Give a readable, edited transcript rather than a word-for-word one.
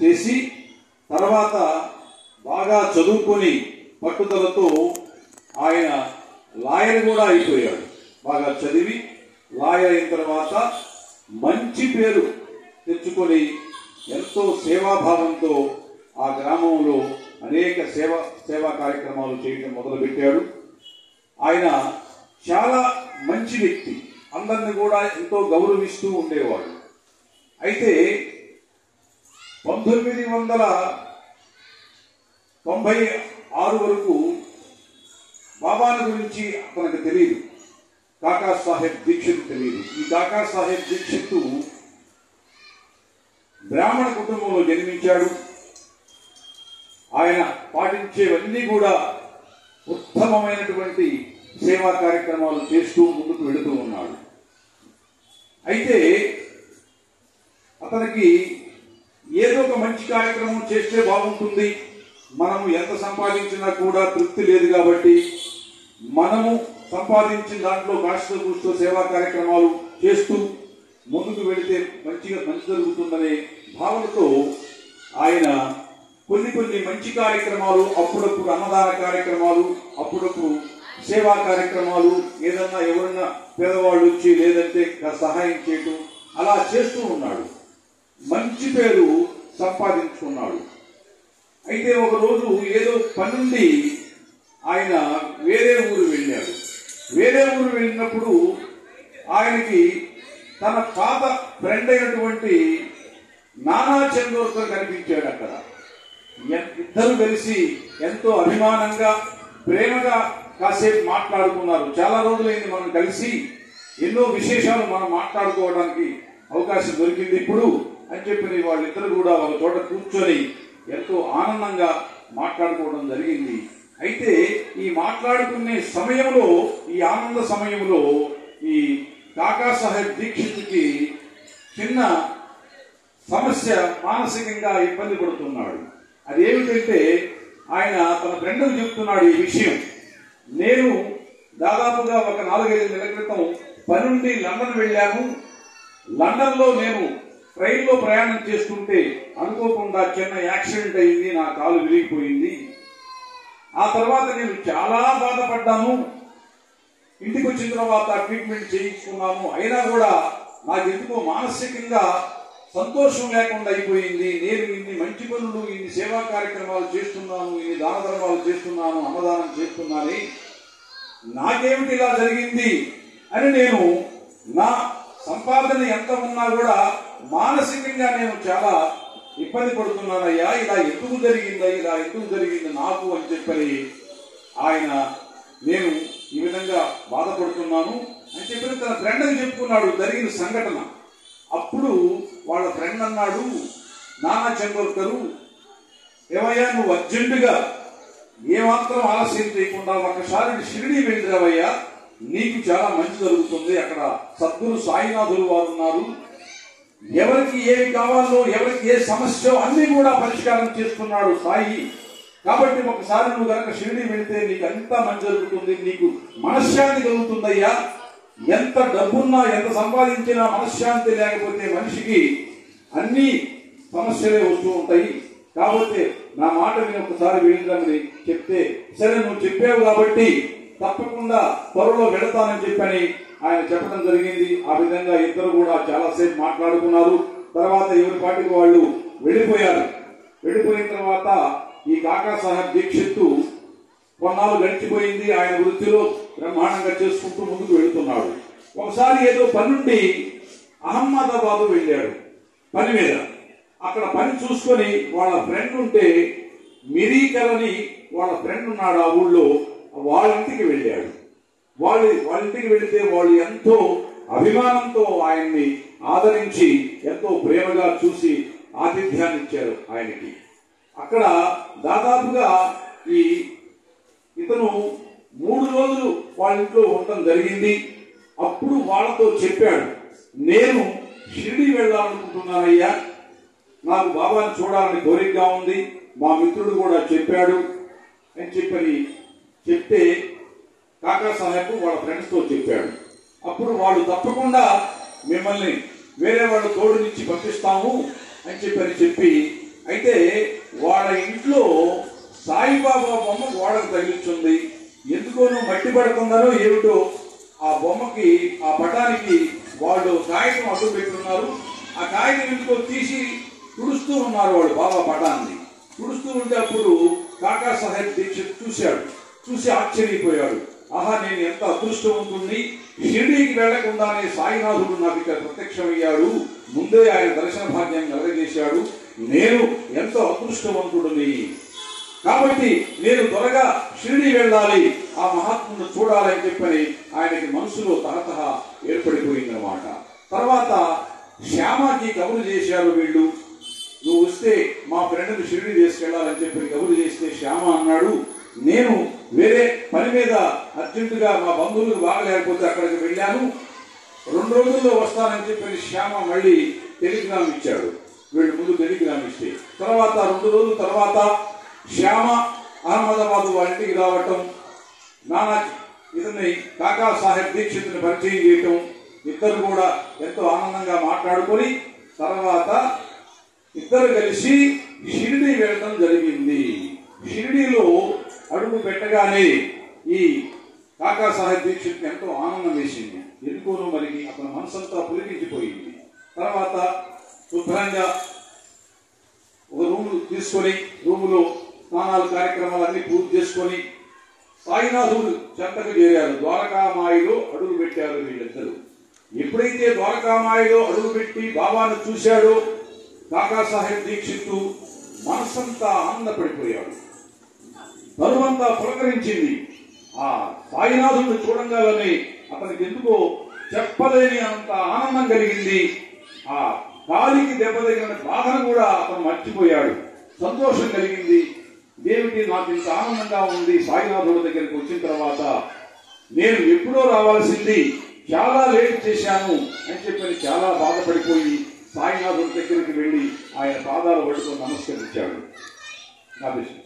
చేసి తర్వాత బాగా చదువుకొని పట్టుదలతో ఆయన లాయర్ కూడా అయిపోయాడు. బాగా చదివి లాయర్ అయిన తర్వాత మంచి పేరు తెచ్చుకొని ఎంతో సేవాభావంతో ఆ గ్రామంలో అనేక సేవా కార్యక్రమాలు చేయడం మొదలుపెట్టాడు. ఆయన చాలా మంచి వ్యక్తి, అందరిని కూడా ఎంతో గౌరవిస్తూ ఉండేవాడు. అయితే 1996 వరకు బాబాని గురించి అతనికి తెలియదు. కాకా సాహెబ్ దీక్షిత్ తెలియదు. ఈ కాకా సాహెబ్ దీక్షిత్ బ్రాహ్మణ కుటుంబంలో జన్మించాడు. ఆయన పాటించేవన్నీ కూడా ఉత్తమమైనటువంటి సేవా కార్యక్రమాలు చేస్తూ ముందుకు వెళుతూ ఉన్నాడు. అయితే అతనికి ఏదో ఒక మంచి కార్యక్రమం చేస్తే బాగుంటుంది, మనము ఎంత సంపాదించినా కూడా తృప్తి లేదు కాబట్టి మనము సంపాదించిన దాంట్లో కాస్త కూస్తో సేవా కార్యక్రమాలు చేస్తూ ముందుకు వెళితే మంచి జరుగుతుందనే భావనతో ఆయన కొన్ని మంచి కార్యక్రమాలు, అప్పుడప్పుడు అన్నదాన కార్యక్రమాలు, అప్పుడప్పుడు సేవా కార్యక్రమాలు, ఏదన్నా ఎవరన్నా పేదవాళ్ళు వచ్చి లేదంటే సహాయం చేయటం అలా చేస్తూ ఉన్నాడు. మంచి పేరు సంపాదించుకున్నాడు. అయితే ఒకరోజు ఏదో పనుండి ఆయన వేరే ఊరు వెళ్ళాడు. వేరే ఊరు వెళ్ళినప్పుడు ఆయనకి తన పాత ఫ్రెండ్ అయినటువంటి నానా చందోర్కర్ కనిపించాడు. అక్కడ ఇద్దరు కలిసి ఎంతో అభిమానంగా ప్రేమగా కాసేపు మాట్లాడుకున్నారు. చాలా రోజులైంది మనం కలిసి, ఎన్నో విశేషాలు మనం మాట్లాడుకోవడానికి అవకాశం దొరికింది ఇప్పుడు అని చెప్పి వాళ్ళిద్దరు కూడా ఒక చోట కూర్చొని ఎంతో ఆనందంగా మాట్లాడుకోవడం జరిగింది. అయితే ఈ మాట్లాడుకునే సమయంలో, ఈ ఆనంద సమయంలో ఈ కాకా సాహెబ్ దీక్షిత్కి చిన్న సమస్య, మానసికంగా ఇబ్బంది పడుతున్నాడు. అదేమిటంటే ఆయన తన ఫ్రెండ్కు చెప్తున్నాడు ఈ విషయం. నేను దాదాపుగా ఒక 4-5 నెలల క్రితం పనుండి లండన్ వెళ్ళాను. లండన్లో నేను ట్రైన్లో ప్రయాణం చేస్తుంటే అనుకోకుండా చిన్న యాక్సిడెంట్ అయింది, నా కాలు విరిగిపోయింది. ఆ తర్వాత నేను చాలా బాధపడ్డాను. ఇంటికి వచ్చిన తర్వాత ట్రీట్మెంట్ చేయించుకున్నాను. అయినా కూడా నాకు ఎందుకో మానసికంగా సంతోషం లేకుండా అయిపోయింది. నేను ఇన్ని మంచి పనులు, ఇన్ని సేవా కార్యక్రమాలు చేస్తున్నాను, ఇన్ని దాన ధర్మాలు చేస్తున్నాను, అన్నదానం చేస్తున్నాను, నాకేమిటి ఇలా జరిగింది అని నేను నా సంపాదన ఎంత ఉన్నా కూడా మానసికంగా నేను చాలా ఇబ్బంది పడుతున్నానయ్యా, ఇలా ఎందుకు జరిగింది నాకు అని చెప్పని ఆయన నేను ఈ విధంగా బాధపడుతున్నాను అని చెప్పి తన ఫ్రెండ్కి చెప్పుకున్నాడు జరిగిన సంఘటన. అప్పుడు వాళ్ళ ఫ్రెండ్ అన్నాడు, నానా చందోర్కరు, ఏమయ్యా నువ్వు అర్జెంటుగా ఏమాత్రం ఆలస్యం చేయకుండా ఒకసారి షిరిడి వెళ్ళిరావయ్యా, నీకు చాలా మంచి జరుగుతుంది. అక్కడ సద్గురు సాయినాథులు వారు ఉన్నారు. ఎవరికి ఏమి కావాలో, ఎవరికి ఏ సమస్య అన్ని కూడా పరిష్కారం చేస్తున్నాడు సాయి. కాబట్టి ఒకసారి నువ్వు కనుక షిరిడి వెళితే నీకు అంతా మంచి జరుగుతుంది, నీకు మనశ్శాంతి కలుగుతుందయ్యా. ఎంత డబ్బున్నా, ఎంత సంపాదించినా మనశ్శాంతి లేకపోతే మనిషికి అన్ని సమస్యలే వస్తూ ఉంటాయి. కాబట్టి నా మాట విని ఒకసారి వెళ్ళిందని చెప్తే, సరే నువ్వు చెప్పావు కాబట్టి తప్పకుండా త్వరలో వెళతానని చెప్పని ఆయన చెప్పడం జరిగింది. ఆ విధంగా ఇద్దరు కూడా చాలాసేపు మాట్లాడుకున్నారు. తర్వాత ఎవరి పాటికి వాళ్ళు వెళ్ళిపోయారు. వెళ్ళిపోయిన తర్వాత ఈ కాకా సాహెబ్ దీక్షిత్ కొన్నాళ్ళు గడిచిపోయింది. ఆయన వృత్తిలో బ్రహ్మాండంగా చేసుకుంటూ ముందుకు వెళుతున్నాడు. ఒకసారి ఏదో పనుండి అహ్మదాబాద్ వెళ్ళాడు పని మీద. అక్కడ పని చూసుకొని వాళ్ళ ఫ్రెండ్ ఉంటే మిరీకలని వాళ్ళ ఫ్రెండ్ ఉన్నాడు ఆ ఊళ్ళో, వాళ్ళ ఇంటికి వెళ్ళాడు. వాళ్ళ ఇంటికి వెళితే వాళ్ళు ఎంతో అభిమానంతో ఆయన్ని ఆదరించి ఎంతో ప్రేమగా చూసి ఆతిథ్యాన్ని ఇచ్చారు ఆయనకి. అక్కడ దాదాపుగా ఇతను 3 రోజులు వాళ్ళ ఇంట్లో ఉండటం జరిగింది. అప్పుడు వాళ్ళతో చెప్పాడు, నేను షిరిడి వెళ్ళాలనుకుంటున్నానయ్యా, నాకు బాబాని చూడాలని కోరికగా ఉంది, మా మిత్రుడు కూడా చెప్పాడు అని చెప్పని చెప్తే కాకా సాహెబ్ వాళ్ళ ఫ్రెండ్స్తో చెప్పాడు. అప్పుడు వాళ్ళు తప్పకుండా మిమ్మల్ని వేరే వాళ్ళు తోడునిచ్చి పంపిస్తాము అని చెప్పి అయితే వాళ్ళ ఇంట్లో సాయిబాబా బొమ్మ గోడకు తగిలించుంది. ఎందుకోనో మట్టి పడుతుందనో ఏమిటో ఆ బొమ్మకి, ఆ పటానికి వాళ్ళు కాగితం అడ్డు పెట్టున్నారు. ఆ కాగితం ఎందుకో తీసి తుడుస్తూ ఉన్నారు వాళ్ళు బాబా పటాన్ని. తుడుస్తూ ఉంటే అప్పుడు కాకా సాహెబ్ దీక్షిత్ చూశాడు. చూసి ఆశ్చర్యపోయాడు. ఆహా, నేను ఎంత అదృష్టవంతుణ్ణి, షిరిడీకి వెళ్లకుండానే సాయినాథుడు నాకు ఇక్కడ ప్రత్యక్షమయ్యాడు, ముందే ఆయన దర్శన భాగ్యం కలగజేశాడు, నేను ఎంతో అదృష్టవంతుడిని, కాబట్టి నేను త్వరగా షిరిడీ వెళ్ళాలి, ఆ మహాత్ముడు చూడాలని చెప్పని ఆయనకి మనసులో తహతహ ఏర్పడిపోయిందన్నమాట. తర్వాత శ్యామకి కబురు చేశారు వీళ్ళు, నువ్వు వస్తే మా ఫ్రెండ్ని షిరిడీ తీసుకెళ్లాలని చెప్పి కబురు చేస్తే శ్యామ అన్నాడు, నేను వేరే పని మీద అర్జెంటుగా మా బంధువులకు బాగలేకపోతే అక్కడికి వెళ్ళాను, 2 రోజుల్లో వస్తానని చెప్పి శ్యామ మళ్ళీ టెలిగ్రామ్ ఇచ్చాడు. వీళ్ళు ముందు టెలిగ్రామ్ ఇస్తే తర్వాత 2 రోజుల తర్వాత శ్యామ అహ్మదాబాద్ వాళ్ళ ఇంటికి రావటం, నానా ఇతన్ని కాకా సాహెబ్ దీక్షిత్ని పరిచయం చేయటం, ఇద్దరు కూడా ఎంతో ఆనందంగా మాట్లాడుకొని తర్వాత ఇద్దరు కలిసి షిరిడీ వెళ్ళడం జరిగింది. షిరిడీలో అడుగు పెట్టగానే ఈ కాకా సాహెబ్ దీక్షిత్ ఎంతో ఆనందం వేసింది. ఎందుకోనో మరి అతని మనసంతా పులికించిపోయింది. తర్వాత శుభ్రంగా ఒక రూమ్ తీసుకొని రూములో స్నానాలు కార్యక్రమాలన్నీ పూర్తి చేసుకొని సాయినాథుడు చెంతకు చేరారు. ద్వారకామాయిలో అడుగు పెట్టారు వీళ్ళిద్దరు. ఎప్పుడైతే ద్వారకామాయిలో అడుగు పెట్టి బాబాను చూశాడో కాకా సాహెబ్ దీక్షిత్ మనసంతా ఆనందపడిపోయాడు. తరువంతా పులకరించింది. ఆ సాయినాథుడిని చూడంగానే అతనికి ఎందుకో చెప్పలేని అంత ఆనందం కలిగింది. ఆ కాలికి దెబ్బ తగిలిన బాధను కూడా అతను మర్చిపోయాడు. సంతోషం కలిగింది. దేవిటి నాకు ఇంత ఆనందంగా ఉంది సాయినాథుడి దగ్గరికి వచ్చిన తర్వాత, నేను ఎప్పుడో రావాల్సింది, చాలా లేట్ చేశాను అని చెప్పని చాలా బాధపడిపోయి సాయినాథుడి దగ్గరికి వెళ్లి ఆయన పాదాలు పట్టుకొని నమస్కరించాడు. నా విషయం